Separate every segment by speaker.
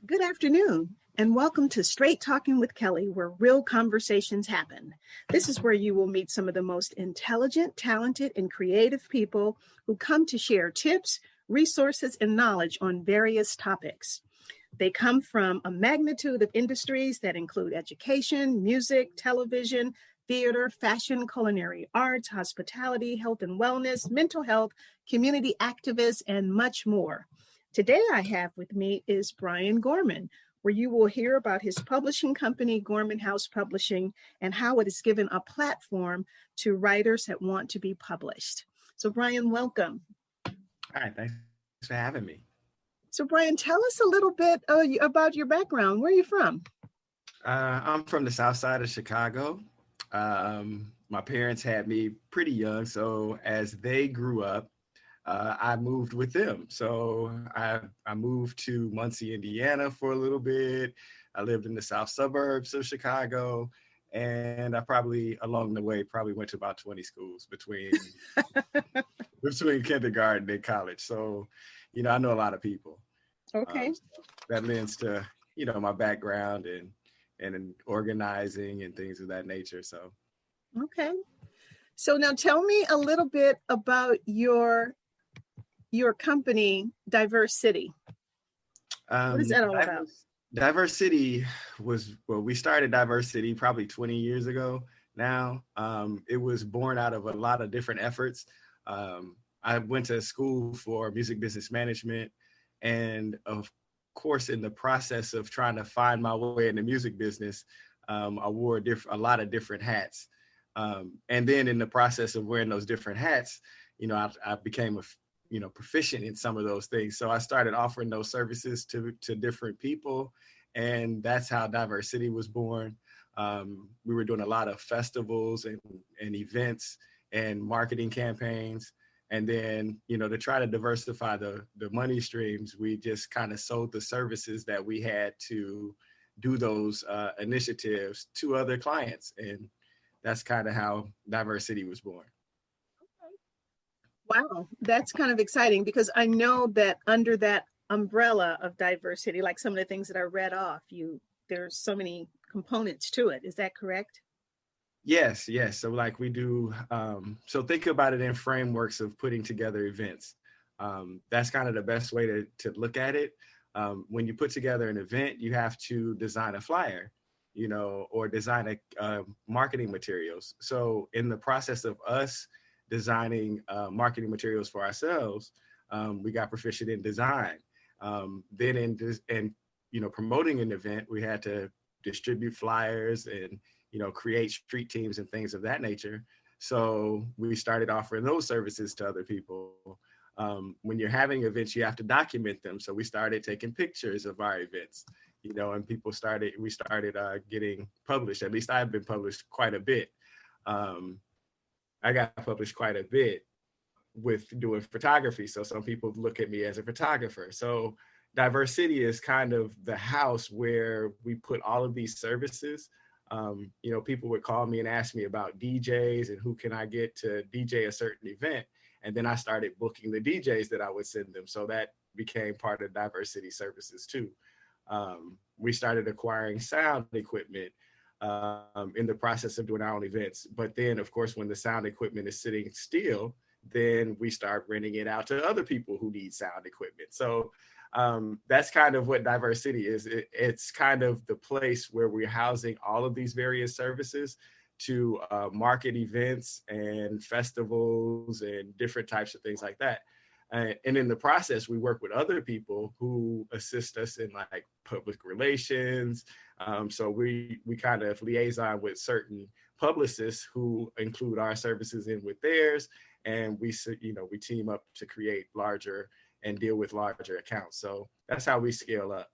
Speaker 1: Good afternoon, and welcome to Straight Talking with Kelly, where real conversations happen. This is where you will meet some of the most intelligent, talented, and creative people who come to share tips, resources, and knowledge on various topics. They come from a magnitude of industries that include education, music, television, theater, fashion, culinary arts, hospitality, health and wellness, mental health, community activists, and much more. Today I have with me is Brian Gorman, where you will hear about his publishing company, Gorman House Publishing, and how it has given a platform to writers that want to be published. So Brian, welcome.
Speaker 2: All right, thanks for having me.
Speaker 1: So Brian, tell us a little bit about your background. Where are you from?
Speaker 2: I'm from the south side of Chicago. My parents had me pretty young, so as they grew up, I moved with them. So I moved to Muncie, Indiana for a little bit. I lived in the south suburbs of Chicago. And I probably, along the way, went to about 20 schools between kindergarten and college. So, I know a lot of people.
Speaker 1: Okay.
Speaker 2: That lends to, my background and in organizing and things of that nature. So.
Speaker 1: Okay. So now tell me a little bit about your company, Diverse City. What is that all about?
Speaker 2: Diverse City we started Diverse City probably 20 years ago now. It was born out of a lot of different efforts. I went to school for music business management, and of course, in the process of trying to find my way in the music business, I wore a lot of different hats. And then in the process of wearing those different hats, I became proficient in some of those things. So I started offering those services to different people. And that's how Diverse City was born. We were doing a lot of festivals and events and marketing campaigns. And then, to try to diversify the money streams, we just kind of sold the services that we had to do those initiatives to other clients. And that's kind of how Diverse City was born.
Speaker 1: Wow, that's kind of exciting, because I know that under that umbrella of diversity, like some of the things that I read off, there's so many components to it. Is that correct?
Speaker 2: Yes. So like we do, so think about it in frameworks of putting together events. That's kind of the best way to look at it. When you put together an event, you have to design a flyer, or design a marketing materials. So in the process of us designing marketing materials for ourselves, we got proficient in design. Then promoting an event, we had to distribute flyers and create street teams and things of that nature. So we started offering those services to other people. When you're having events, you have to document them. So we started taking pictures of our events, and we started getting published. At least I've been published quite a bit. I got published quite a bit with doing photography. So some people look at me as a photographer. So Diverse City is kind of the house where we put all of these services. People would call me and ask me about DJs and who can I get to DJ a certain event. And then I started booking the DJs that I would send them. So that became part of Diverse City services too. We started acquiring sound equipment in the process of doing our own events. But then, of course, when the sound equipment is sitting still, then we start renting it out to other people who need sound equipment. So that's kind of what Diverse City is. It's kind of the place where we're housing all of these various services to market events and festivals and different types of things like that. And in the process, we work with other people who assist us in like public relations. So we kind of liaison with certain publicists who include our services in with theirs. And we team up to create larger and deal with larger accounts. So that's how we scale up.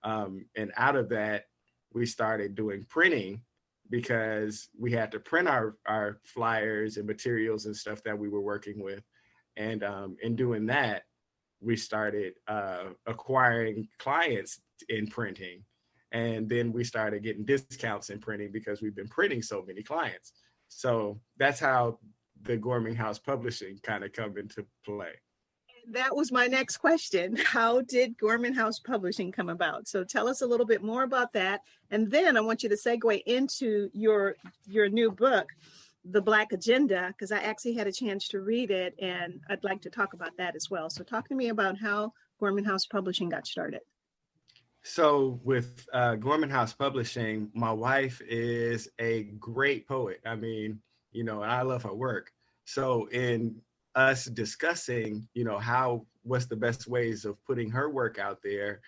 Speaker 2: And out of that, we started doing printing, because we had to print our flyers and materials and stuff that we were working with. And in doing that, we started acquiring clients in printing. And then we started getting discounts in printing because we've been printing so many clients. So that's how the Gorman House Publishing kind of come into play.
Speaker 1: That was my next question. How did Gorman House Publishing come about? So tell us a little bit more about that. And then I want you to segue into your new book, The Black Agenda, because I actually had a chance to read it and I'd like to talk about that as well. So talk to me about how Gorman House Publishing got started.
Speaker 2: So with Gorman House Publishing, my wife is a great poet. I mean, and I love her work. So in us discussing, what's the best ways of putting her work out there,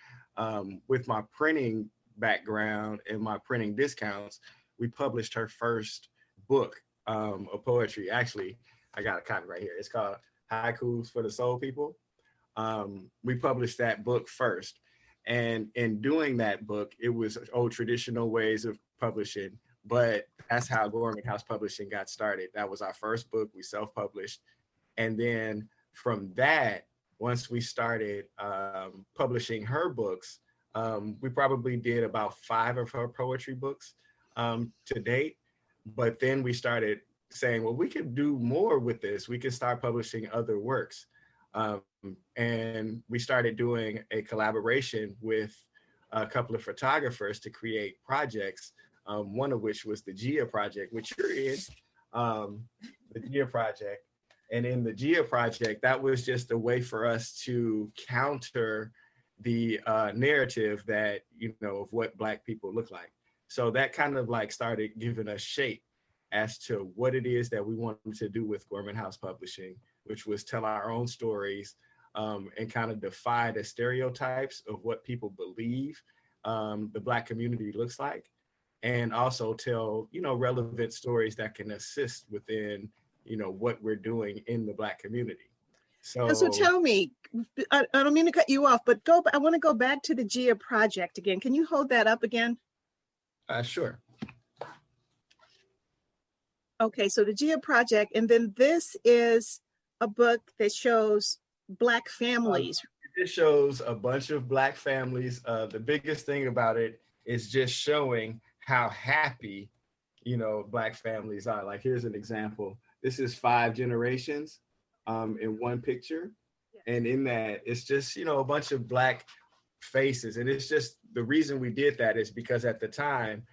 Speaker 2: with my printing background and my printing discounts, we published her first book of poetry. Actually, I got a copy right here. It's called Haikus for the Soul People. We published that book first. And in doing that book, it was old traditional ways of publishing, but that's how Gorman House Publishing got started. That was our first book. We self-published. And then from that, once we started publishing her books, we probably did about 5 of her poetry books to date. But then we started saying, well, we could do more with this. We could start publishing other works. And we started doing a collaboration with a couple of photographers to create projects, one of which was the GIA Project, which you're in, the GIA Project. And in the GIA Project, that was just a way for us to counter the narrative that, of what Black people look like. So that kind of like started giving us shape as to what it is that we wanted to do with Gorman House Publishing, which was tell our own stories and kind of defy the stereotypes of what people believe the Black community looks like, and also tell, relevant stories that can assist within, what we're doing in the Black community. So
Speaker 1: tell me, I don't mean to cut you off, but I want to go back to the GIA Project again. Can you hold that up again?
Speaker 2: Sure.
Speaker 1: Okay, so the GIA Project, and then this is a book that shows Black families.
Speaker 2: It shows a bunch of Black families. The biggest thing about it is just showing how happy, Black families are. Like, here's an example. This is 5 generations in one picture. Yes. And in that, it's just, a bunch of Black faces. And it's just, the reason we did that is because at the time,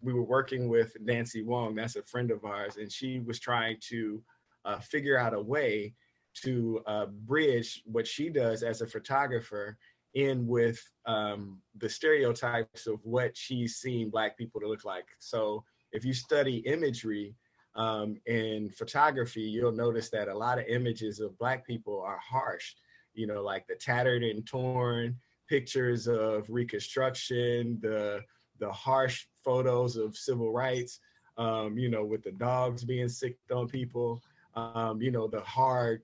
Speaker 2: we were working with Nancy Wong, that's a friend of ours, and she was trying to figure out a way to bridge what she does as a photographer in with the stereotypes of what she's seen Black people to look like. So if you study imagery in photography, you'll notice that a lot of images of Black people are harsh, like the tattered and torn pictures of Reconstruction, the harsh photos of civil rights, with the dogs being sicked on people, the hard,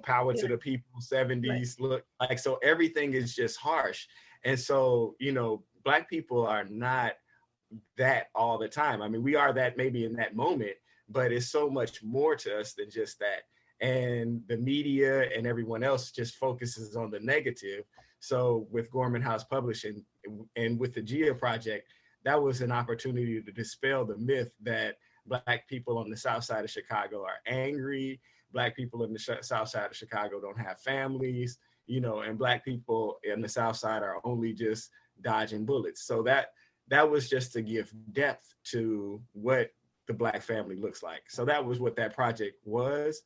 Speaker 2: power to the people, 70s look like, so everything is just harsh. And so, Black people are not that all the time. I mean, we are that maybe in that moment, but it's so much more to us than just that. And the media and everyone else just focuses on the negative. So with Gorman House Publishing and with the GIA Project, that was an opportunity to dispel the myth that Black people on the South Side of Chicago are angry. Black people in the South Side of Chicago don't have families, and Black people in the South Side are only just dodging bullets. So that was just to give depth to what the Black family looks like. So that was what that project was.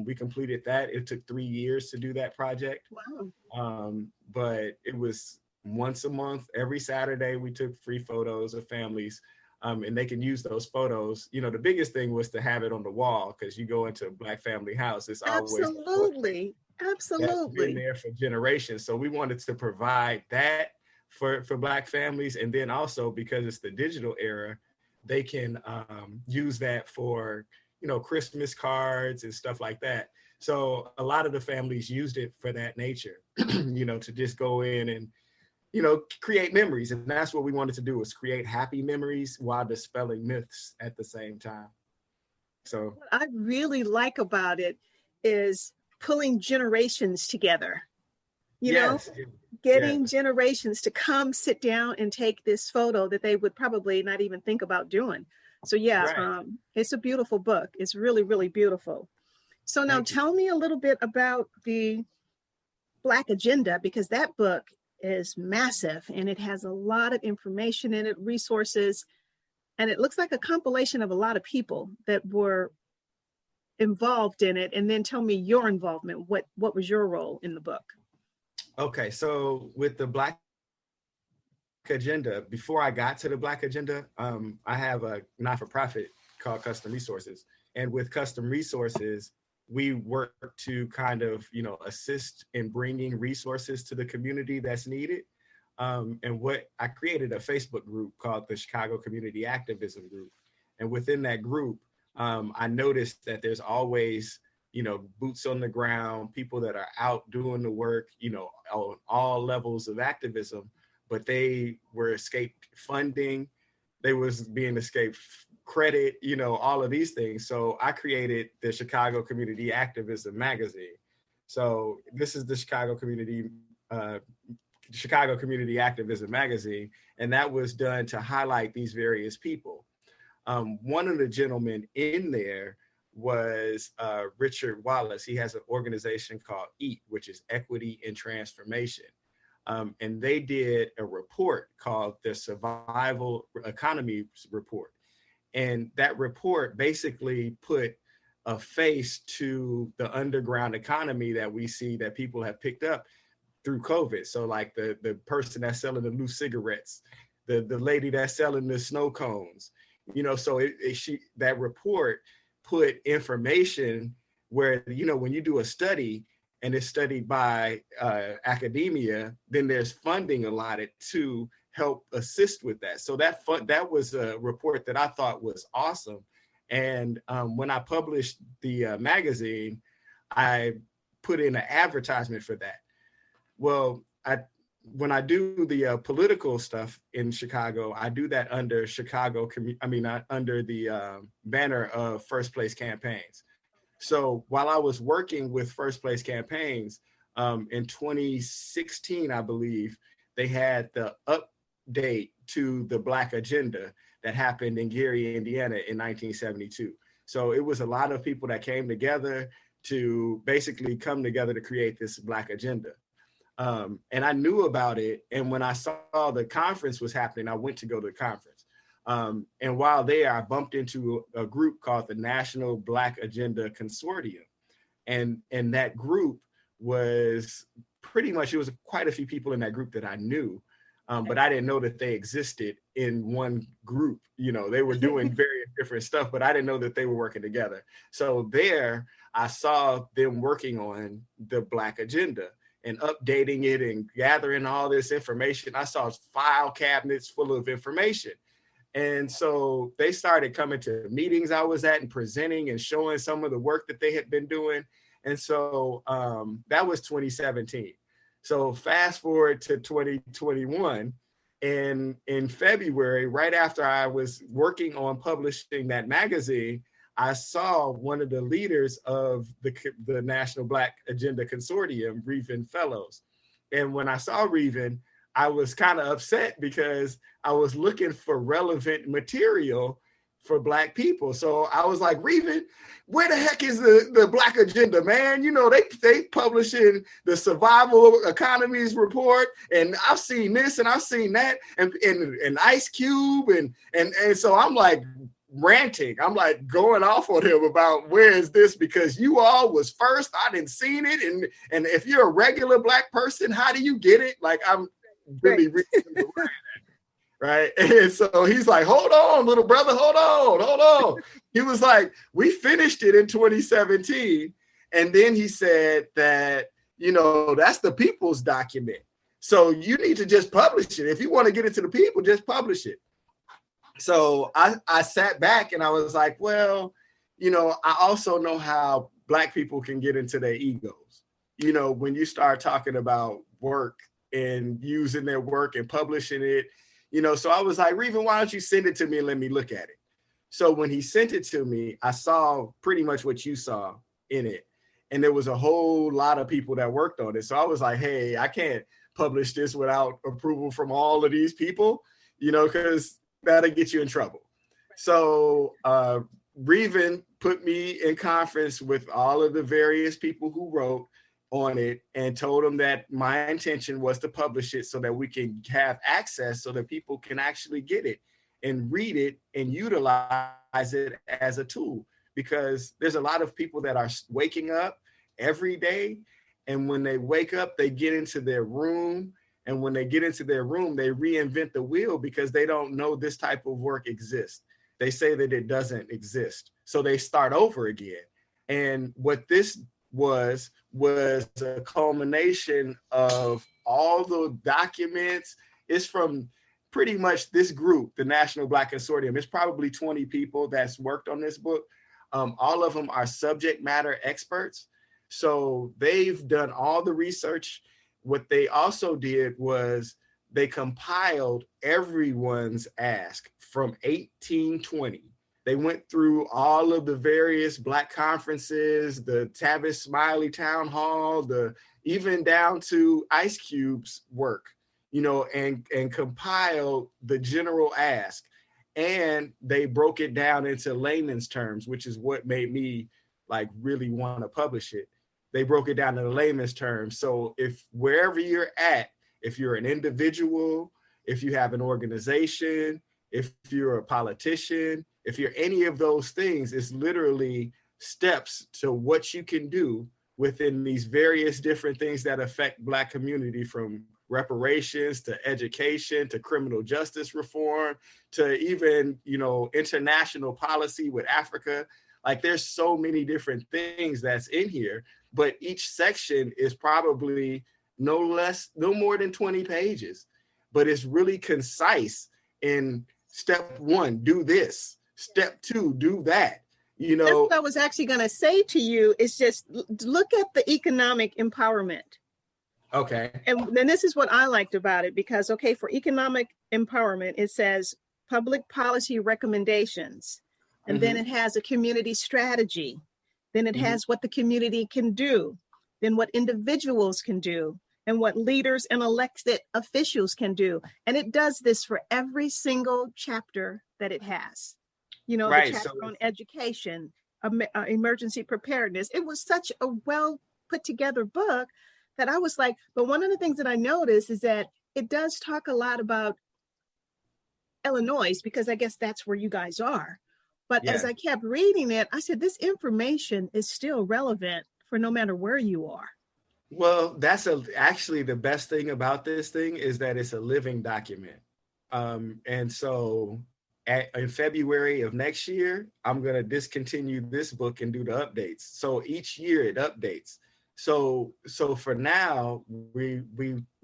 Speaker 2: We completed that. It took 3 years to do that project.
Speaker 1: Wow.
Speaker 2: But it was once a month, every Saturday, we took free photos of families, and they can use those photos. The biggest thing was to have it on the wall, because you go into a Black family house, it's always
Speaker 1: absolutely
Speaker 2: that's been there for generations. So we wanted to provide that for Black families, and then also because it's the digital era, they can use that for Christmas cards and stuff like that. So a lot of the families used it for that nature, to just go in and create memories. And that's what we wanted to do, was create happy memories while dispelling myths at the same time. So
Speaker 1: what I really like about it is pulling generations together, getting generations to come sit down and take this photo that they would probably not even think about doing. So it's a beautiful book. It's really, really beautiful. So now tell me a little bit about the Black Agenda, because that book is massive and it has a lot of information in it, resources, and it looks like a compilation of a lot of people that were involved in it. And then tell me your involvement. What was your role in the book?
Speaker 2: Okay, so with the Black Agenda, before I got to the Black Agenda, I have a not-for-profit called Custom Resources. And with Custom Resources, we work to kind of, assist in bringing resources to the community that's needed. And what I created a Facebook group called the Chicago Community Activism Group. And within that group, I noticed that there's always, boots on the ground, people that are out doing the work, on all levels of activism, but they were escaped funding. They was being escaped credit, all of these things. So I created the Chicago Community Activism magazine. So this is the Chicago Community Activism magazine, and that was done to highlight these various people. One of the gentlemen in there was Richard Wallace. He has an organization called EAT, which is Equity and Transformation. And they did a report called the Survival Economy Report. And that report basically put a face to the underground economy that we see that people have picked up through COVID. So like the person that's selling the loose cigarettes, the lady that's selling the snow cones, so that report put information where, when you do a study and it's studied by academia, then there's funding allotted to help assist with that. So that was a report that I thought was awesome. And when I published the magazine, I put in an advertisement for that. Well, when I do the political stuff in Chicago, I do that under under the banner of First Place Campaigns. So while I was working with First Place Campaigns in 2016, I believe, they had the update to the Black Agenda that happened in Gary, Indiana in 1972. So it was a lot of people that came together to basically come together to create this Black Agenda. And I knew about it. And when I saw the conference was happening, I went to go to the conference. And while there, I bumped into a group called the National Black Agenda Consortium. And that group was pretty much, it was quite a few people in that group that I knew, but I didn't know that they existed in one group. They were doing various different stuff, but I didn't know that they were working together. So there, I saw them working on the Black Agenda and updating it and gathering all this information. I saw file cabinets full of information. And so they started coming to meetings I was at and presenting and showing some of the work that they had been doing. And so that was 2017. So fast forward to 2021, and in February, right after I was working on publishing that magazine, I saw one of the leaders of the National Black Agenda Consortium, Reven Fellows. And when I saw Reven, I was kind of upset because I was looking for relevant material for Black people. So I was like, Reven, where the heck is the Black Agenda, man? They publishing the Survival Economies Report, and I've seen this and I've seen that, and Ice Cube, and so I'm like ranting. I'm like going off on him about where is this, because you all was first. I didn't seen it, and if you're a regular Black person, how do you get it? Like I'm really right. And so he's like, hold on, little brother, hold on. He was like, we finished it in 2017. And then he said that, that's the people's document. So you need to just publish it. If you want to get it to the people, just publish it. So I sat back and I was like, well, I also know how Black people can get into their egos. When you start talking about work and using their work and publishing it, so I was like, Reven, why don't you send it to me and let me look at it? So when he sent it to me, I saw pretty much what you saw in it. And there was a whole lot of people that worked on it. So I was like, hey, I can't publish this without approval from all of these people, because that'll get you in trouble. So Reven put me in conference with all of the various people who wrote on it and told them that my intention was to publish it so that we can have access so that people can actually get it and read it and utilize it as a tool. Because there's a lot of people that are waking up every day, and when they wake up, they get into their room, and when they get into their room, they reinvent the wheel because they don't know this type of work exists. They say that it doesn't exist. So they start over again. And what this was a culmination of all the documents. It's from pretty much this group, the National Black Consortium. It's probably 20 people that's worked on this book. All of them are subject matter experts. So they've done all the research. What they also did was they compiled everyone's ask from 1820. They went through all of the various Black conferences, the Tavis Smiley Town Hall, even down to Ice Cube's work, and compiled the general ask. And they broke it down into layman's terms, which is what made me really want to publish it. They broke it down to the layman's terms. So if wherever you're at, if you're an individual, if you have an organization, if you're a politician, if you're any of those things, it's literally steps to what you can do within these various different things that affect Black community, from reparations to education to criminal justice reform to even, international policy with Africa. There's so many different things that's in here, but each section is probably no more than 20 pages, but it's really concise. In step 1, do this. Step 2, do that. That's
Speaker 1: what I was actually going to say to you, is just look at the economic empowerment.
Speaker 2: Okay.
Speaker 1: And then this is what I liked about it, because, for economic empowerment, it says public policy recommendations, and then it has a community strategy. Then it has what the community can do, then what individuals can do, and what leaders and elected officials can do. And it does this for every single chapter that it has. The chapter on education, emergency preparedness. It was such a well put together book that I was like, but one of the things that I noticed is that it does talk a lot about Illinois, because I guess that's where you guys are. But as I kept reading it, I said, this information is still relevant for no matter where you are.
Speaker 2: Well, that's actually the best thing about this thing, is that it's a living document. And so in February of next year, I'm going to discontinue this book and do the updates. So each year it updates. So for now, we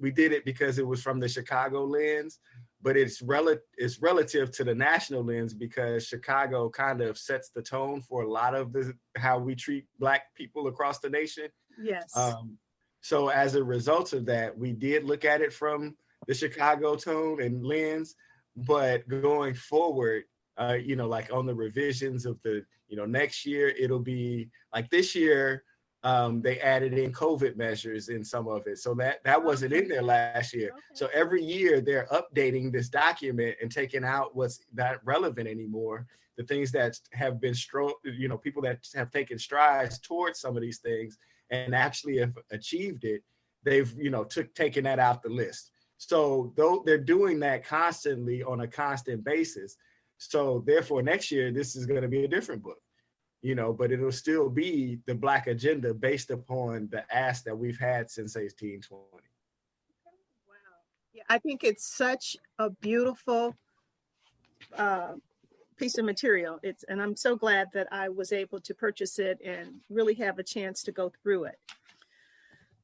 Speaker 2: did it because it was from the Chicago lens, but it's relative to the national lens, because Chicago kind of sets the tone for a lot of how we treat Black people across the nation.
Speaker 1: Yes.
Speaker 2: So as a result of that, we did look at it from the Chicago tone and lens, but going forward, on the revisions of the, next year, it'll be like this year, they added in COVID measures in some of it. So that wasn't in there last year. Okay. So every year they're updating this document and taking out what's not relevant anymore. The things that have been, people that have taken strides towards some of these things and actually have achieved it, they've, taken that out the list. So though they're doing that constantly on a constant basis. So therefore next year, this is going to be a different book. But it'll still be the Black agenda based upon the ask that we've had since 1820.
Speaker 1: Wow. Yeah, I think it's such a beautiful piece of material. And I'm so glad that I was able to purchase it and really have a chance to go through it.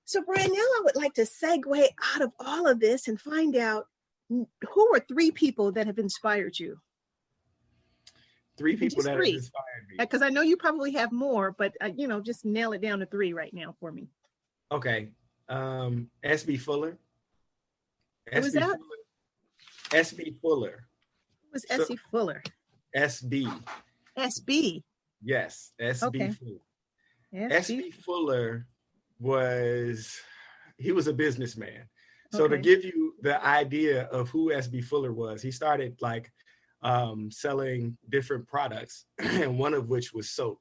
Speaker 1: So Brian, now I would like to segue out of all of this and find out, who are 3 people that have inspired you?
Speaker 2: 3 people that have inspired me.
Speaker 1: Because I know you probably have more, but just nail it down to 3 right now for me.
Speaker 2: Okay. S.B. Fuller.
Speaker 1: Who was that?
Speaker 2: S.B. Fuller.
Speaker 1: Who was S.B. Fuller?
Speaker 2: S.B.
Speaker 1: S.B.
Speaker 2: Yes, S.B.
Speaker 1: Okay.
Speaker 2: Fuller. S.B. Fuller he was a businessman. So to give you the idea of who S.B. Fuller was, he started selling different products, and one of which was soap.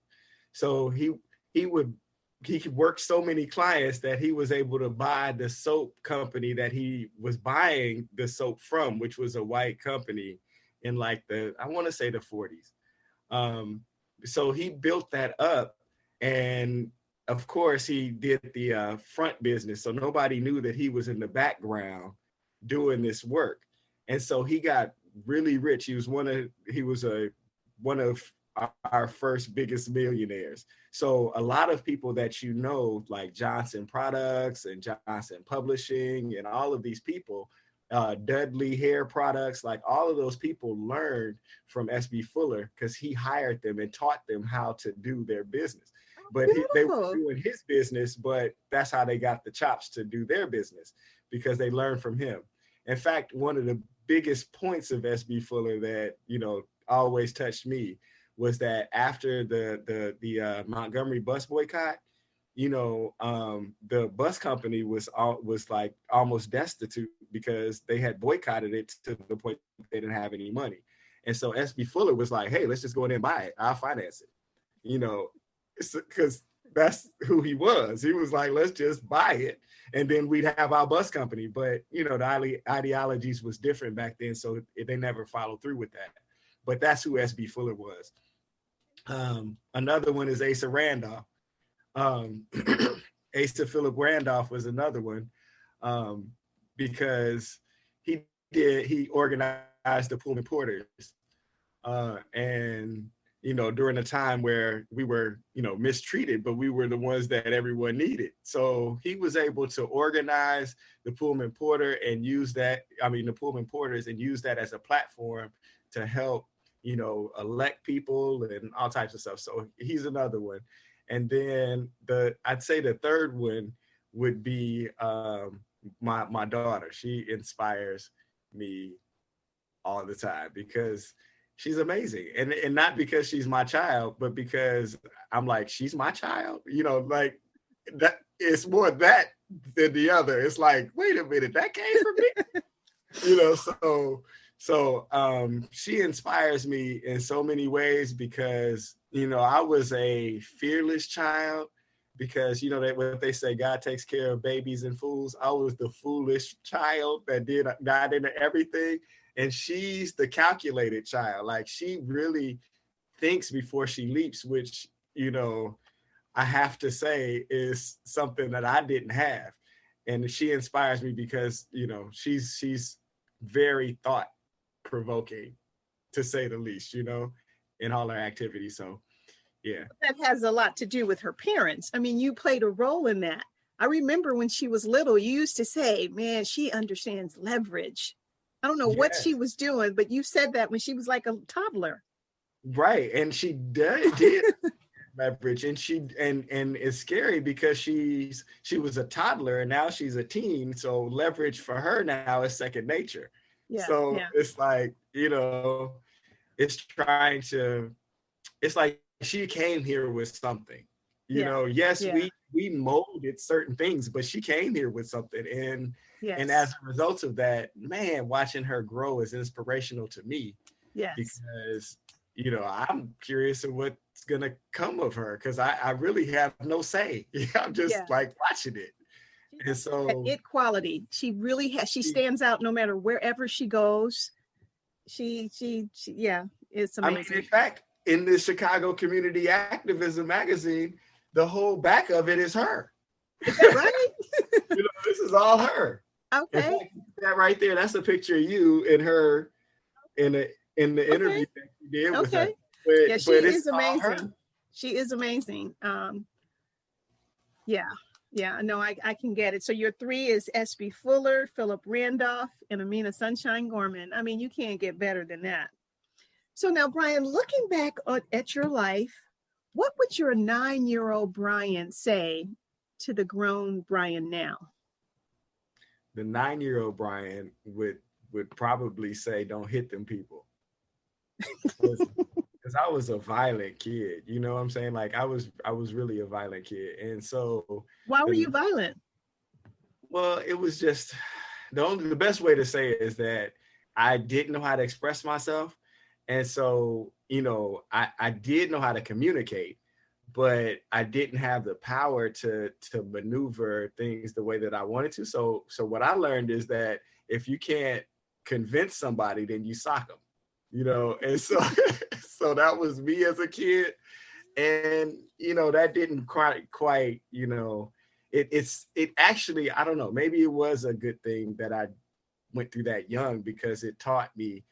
Speaker 2: So he worked so many clients that he was able to buy the soap company that he was buying the soap from, which was a white company in like I want to say the 40s. So he built that up, and of course he did the front business. So nobody knew that he was in the background doing this work. And so he got really rich. He was one of our first biggest millionaires. So a lot of people that you know, like Johnson Products and Johnson Publishing and all of these people, Dudley Hair Products, like all of those people learned from SB Fuller because he hired them and taught them how to do their business. But they were doing his business, but that's how they got the chops to do their business, because they learned from him. In fact, one of the biggest points of SB Fuller that, always touched me was that after the Montgomery bus boycott, the bus company was like almost destitute because they had boycotted it to the point they didn't have any money. And so SB Fuller was like, hey, let's just go in there and buy it. I'll finance it, because that's who he was. He was like, let's just buy it, and then we'd have our bus company. But, the ideologies was different back then, so they never followed through with that. But that's who SB Fuller was. Another one is Asa Randolph. Asa Philip Randolph was another one, because he organized the Pullman Porters, and during a time where we were mistreated, but we were the ones that everyone needed. So he was able to organize the Pullman Porter and the Pullman Porters, and use that as a platform to help elect people and all types of stuff. So he's another one. And then I'd say the third one would be my daughter. She inspires me all the time because she's amazing. And not because she's my child, but because I'm like, she's my child, like that. It's more that than the other. It's like, wait a minute, that came from me. So she inspires me in so many ways because, I was a fearless child because, what they say, God takes care of babies and fools. I was the foolish child that got into everything. And she's the calculated child. Like, she really thinks before she leaps, which, I have to say is something that I didn't have. And she inspires me because, she's very thought provoking, to say the least, in all her activities. So yeah,
Speaker 1: that has a lot to do with her parents. I mean, you played a role in that. I remember when she was little, you used to say, man, she understands leverage. I don't know what she was doing, but you said that when she was like a toddler.
Speaker 2: Right. And she did leverage, and and it's scary because she was a toddler and now she's a teen. So leverage for her now is second nature. Yeah, so it's like, it's like she came here with something, yes, we molded certain things, but she came here with something. And as a result of that, man, watching her grow is inspirational to me. Yes. Because, I'm curious of what's going to come of her, because I really have no say. I'm just like watching it. And so
Speaker 1: it quality, she really has, she stands out no matter wherever she goes. She it's amazing.
Speaker 2: I mean, in fact, in the Chicago Community Activism magazine, the whole back of it is her.
Speaker 1: Is that right?
Speaker 2: This is all her.
Speaker 1: Okay.
Speaker 2: Fact, that right there, that's a picture of you and her in the interview that you did with her. But,
Speaker 1: she is amazing. She is amazing. No, I can get it. So your three is SB Fuller, Philip Randolph, and Amina Sunshine Gorman. I mean, you can't get better than that. So now, Brian, looking back at your life, what would your 9-year-old Brian say to the grown Brian now?
Speaker 2: The 9-year-old Brian would probably say, don't hit them people. Because I was a violent kid, you know what I'm saying? Like I was really a violent kid. And so
Speaker 1: why were you violent?
Speaker 2: Well, it was just the best way to say it is that I didn't know how to express myself. And so, I did know how to communicate, but I didn't have the power to maneuver things the way that I wanted to. So what I learned is that if you can't convince somebody, then you sock them, and so so that was me as a kid. And that didn't quite it actually, I don't know, maybe it was a good thing that I went through that young, because it taught me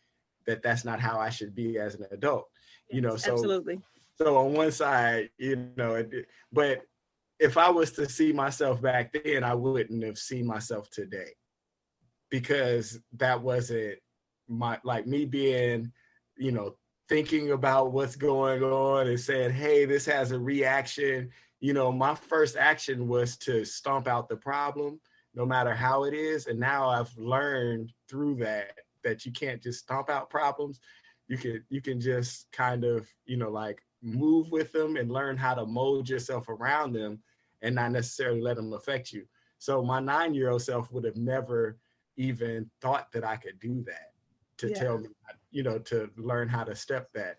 Speaker 2: that that's not how I should be as an adult.
Speaker 1: Yes,
Speaker 2: So
Speaker 1: absolutely.
Speaker 2: so on one side, but if I was to see myself back then, I wouldn't have seen myself today, because that wasn't me being, thinking about what's going on and saying, hey, this has a reaction. My first action was to stomp out the problem, no matter how it is. And now I've learned through that you can't just stomp out problems. You can just kind of, move with them and learn how to mold yourself around them and not necessarily let them affect you. So my 9-year-old self would have never even thought that I could do that, to tell me, to learn how to step that.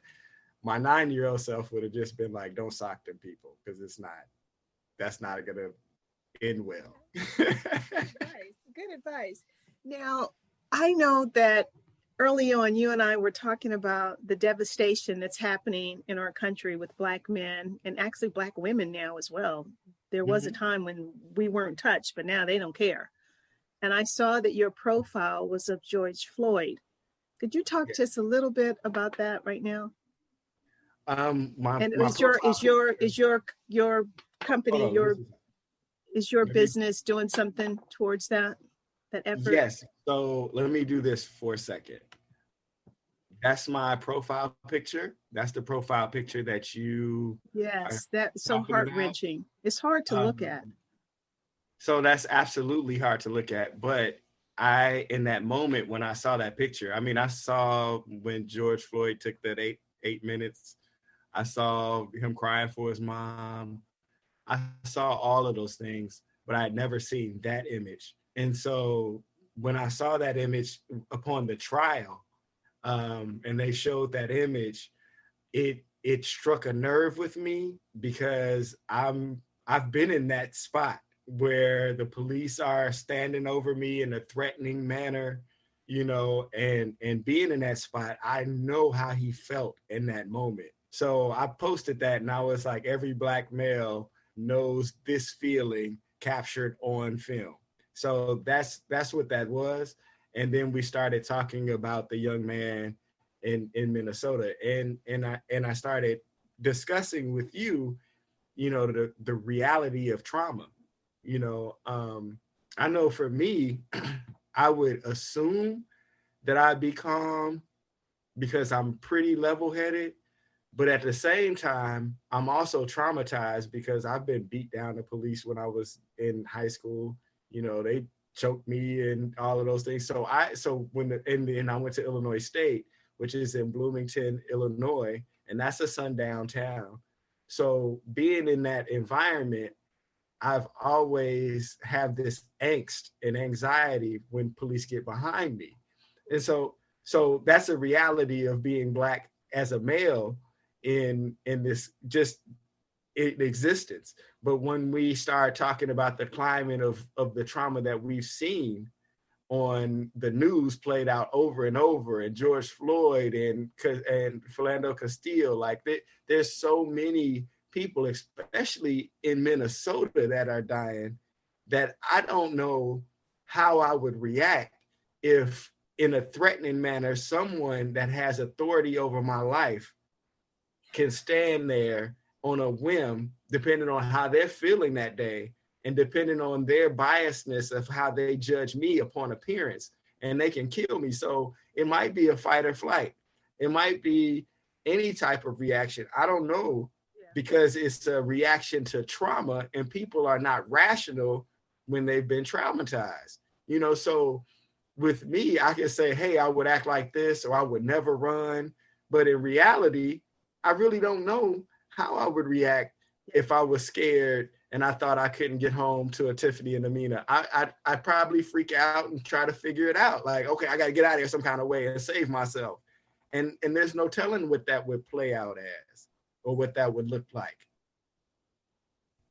Speaker 2: My 9-year-old self would have just been like, don't sock them people, because that's not gonna end well.
Speaker 1: Good advice. Now, I know that early on, you and I were talking about the devastation that's happening in our country with Black men, and actually Black women now as well. There was a time when we weren't touched, but now they don't care. And I saw that your profile was of George Floyd. Could you talk to us a little bit about that right now? Is your company, is your business doing something towards that effort?
Speaker 2: Yes. So let me do this for a second. That's my profile picture. That's the profile picture that you.
Speaker 1: Yes, that's so heart-wrenching. It's hard to look at.
Speaker 2: So that's absolutely hard to look at. But in that moment when I saw that picture, I saw when George Floyd took that eight minutes. I saw him crying for his mom. I saw all of those things, but I had never seen that image. And so when I saw that image upon the trial, and they showed that image, it struck a nerve with me, because I've been in that spot where the police are standing over me in a threatening manner, and being in that spot, I know how he felt in that moment. So I posted that, and I was like, every Black male knows this feeling captured on film. So that's what that was. And then we started talking about the young man in Minnesota, and I started discussing with you, the reality of trauma. I know for me, I would assume that I'd be calm because I'm pretty level-headed, but at the same time, I'm also traumatized because I've been beat down to police when I was in high school. They choked me and all of those things. So I went to Illinois State, which is in Bloomington, Illinois, and that's a sundown town. So being in that environment, I've always have this angst and anxiety when police get behind me. And so that's a reality of being Black as a male in this just in existence. But when we start talking about the climate of the trauma that we've seen on the news played out over and over, and George Floyd and Philando Castile, there's so many people, especially in Minnesota, that are dying, that I don't know how I would react if, in a threatening manner, someone that has authority over my life can stand there on a whim, depending on how they're feeling that day, and depending on their biasness of how they judge me upon appearance, and they can kill me. So it might be a fight or flight. It might be any type of reaction. I don't know, because it's a reaction to trauma, and people are not rational when they've been traumatized. So with me, I can say, hey, I would act like this, or I would never run. But in reality, I really don't know how I would react if I was scared and I thought I couldn't get home to a Tiffany and Amina. I'd probably freak out and try to figure it out. Like, okay, I got to get out of here some kind of way and save myself. And there's no telling what that would play out as or what that would look like.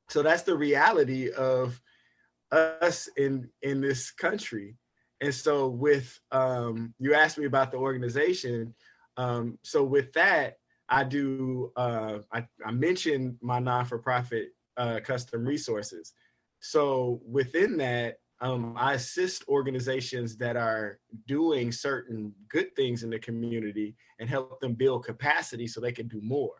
Speaker 2: So that's the reality of us in this country. And so with you asked me about the organization. So with that, I do I mentioned my non-for-profit custom resources. So within that, I assist organizations that are doing certain good things in the community and help them build capacity so they can do more.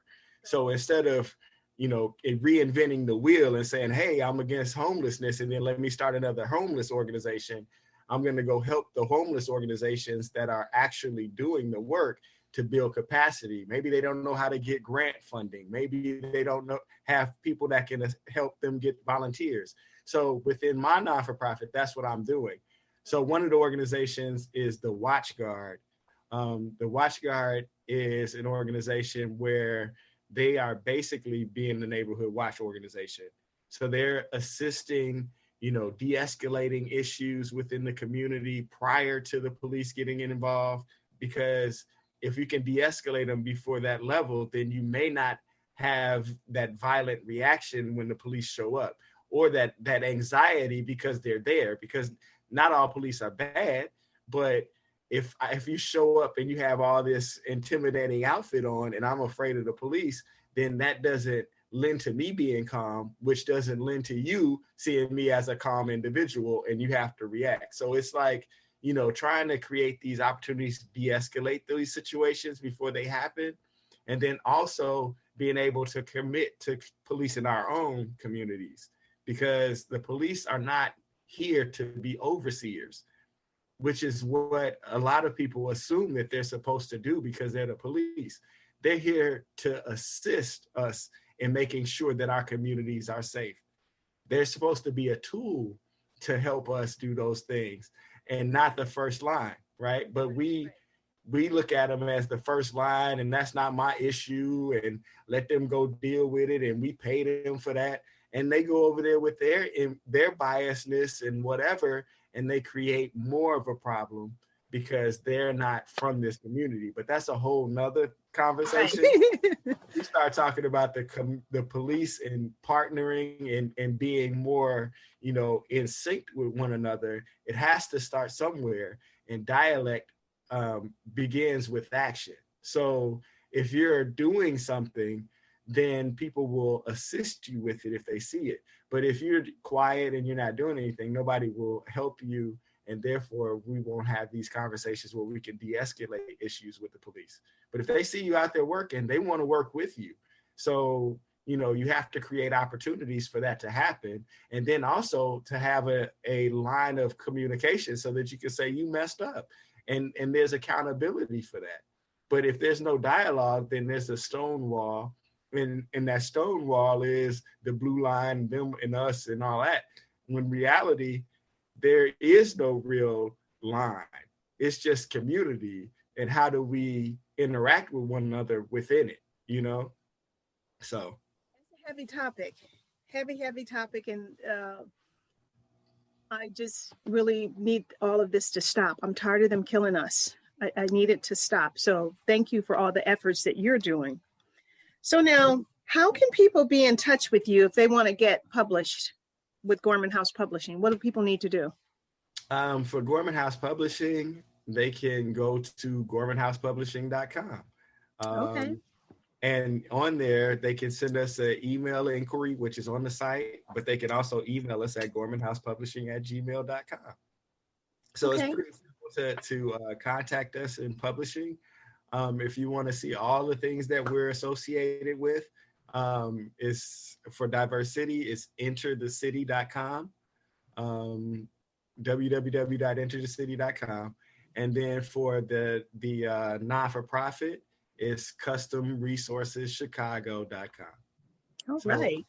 Speaker 2: So instead of, reinventing the wheel and saying, hey, I'm against homelessness, and then let me start another homeless organization, I'm going to go help the homeless organizations that are actually doing the work to build capacity. Maybe they don't know how to get grant funding. Maybe they don't have people that can help them get volunteers. So within my non-for-profit, that's what I'm doing. So one of the organizations is the Watch Guard. The Watch Guard is an organization where they are basically being the neighborhood watch organization. So they're assisting, de-escalating issues within the community prior to the police getting involved, because if you can de-escalate them before that level, then you may not have that violent reaction when the police show up, or that anxiety because they're there, because not all police are bad, but if you show up and you have all this intimidating outfit on and I'm afraid of the police, then that doesn't lend to me being calm, which doesn't lend to you seeing me as a calm individual, and you have to react. So it's like, trying to create these opportunities to de-escalate these situations before they happen. And then also being able to commit to policing our own communities, because the police are not here to be overseers, which is what a lot of people assume that they're supposed to do because they're the police. They're here to assist us in making sure that our communities are safe. They're supposed to be a tool to help us do those things and not the first line, right? But we look at them as the first line, and that's not my issue, and let them go deal with it, and we pay them for that. And they go over there with their biasness and whatever, and they create more of a problem because they're not from this community. But that's a whole nother conversation. We start talking about the police and partnering and being more, in sync with one another. It has to start somewhere, and dialect begins with action. So if you're doing something, then people will assist you with it if they see it. But if you're quiet and you're not doing anything, nobody will help you. And therefore, we won't have these conversations where we can de-escalate issues with the police. But if they see you out there working, they want to work with you. So, you have to create opportunities for that to happen. And then also to have a line of communication so that you can say you messed up. And there's accountability for that. But if there's no dialogue, then there's a stone wall. And that stone wall is the blue line, them and us and all that. When reality, there is no real line. It's just community. And how do we interact with one another within it, So.
Speaker 1: It's a heavy topic, heavy topic. And I just really need all of this to stop. I'm tired of them killing us. I need it to stop. So thank you for all the efforts that you're doing. So now, how can people be in touch with you if they want to get published with Gorman House Publishing? What do people need to do?
Speaker 2: For Gorman House Publishing, they can go to gormanhousepublishing.com.
Speaker 1: Okay.
Speaker 2: And on there, they can send us an email inquiry, which is on the site, but they can also email us at gormanhousepublishing@gmail.com. So It's pretty simple to contact us in publishing. If you want to see all the things that we're associated with, is for diverse city, it's enterthecity.com, www.enterthecity.com. And then for the non-for-profit, it's customresourceschicago.com.
Speaker 1: All right.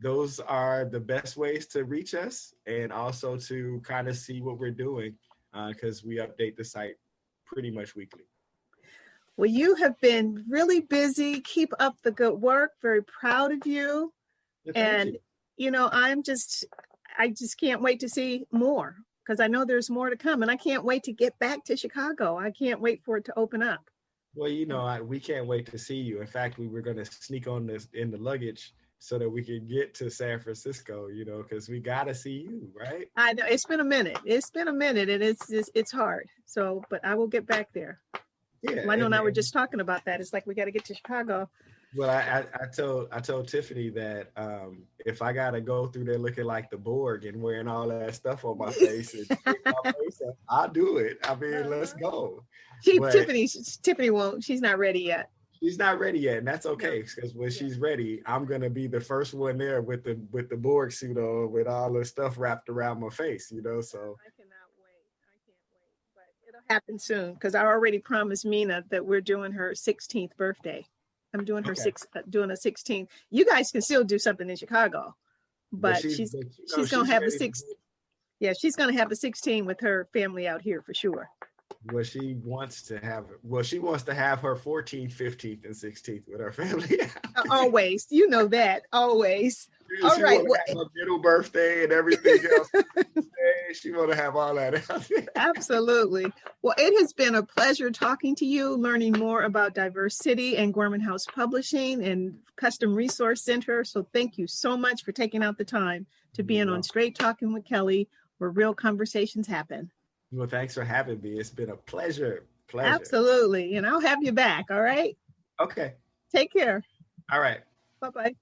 Speaker 2: Those are the best ways to reach us, and also to kind of see what we're doing, because we update the site pretty much weekly.
Speaker 1: Well, you have been really busy. Keep up the good work. Very proud of you.
Speaker 2: Yeah,
Speaker 1: and you. I just can't wait to see more, because I know there's more to come, and I can't wait to get back to Chicago. I can't wait for it to open up.
Speaker 2: Well, you know, we can't wait to see you. In fact, we were going to sneak on this in the luggage so that we could get to San Francisco, you know, because we got to see you, right?
Speaker 1: I know it's been a minute. It's been a minute, and it's hard. So, but I will get back there.
Speaker 2: Yeah.
Speaker 1: Lionel and I were just talking about that. It's like we got to get to Chicago.
Speaker 2: Well, I told Tiffany that if I gotta go through there looking like the Borg and wearing all that stuff on my face, I'll do it. I mean, let's go.
Speaker 1: Tiffany won't. She's not ready yet.
Speaker 2: She's not ready yet, and that's okay because when she's ready, I'm gonna be the first one there with the Borg suit on, with all the stuff wrapped around my face, you know. So
Speaker 1: I cannot wait. I can't wait, but it'll happen soon because I already promised Mina that we're doing her 16th birthday. I'm doing her doing a 16th. You guys can still do something in Chicago, but she's gonna have a 16. Yeah, she's gonna have a 16 with her family out here for sure.
Speaker 2: Well, she wants to have her 14th, 15th, and 16th with her family.
Speaker 1: Always, you know that. Always.
Speaker 2: All right. Have her middle birthday and everything else. She want to have all that.
Speaker 1: Absolutely. Well, it has been a pleasure talking to you, learning more about Diversity and Gorman House Publishing and Custom Resource Center. So thank you so much for taking out the time to be on Straight Talking with Kelly, where real conversations happen.
Speaker 2: Well, thanks for having me. It's been a pleasure.
Speaker 1: Absolutely. And I'll have you back. All right.
Speaker 2: Okay.
Speaker 1: Take care.
Speaker 2: All right.
Speaker 1: Bye-bye.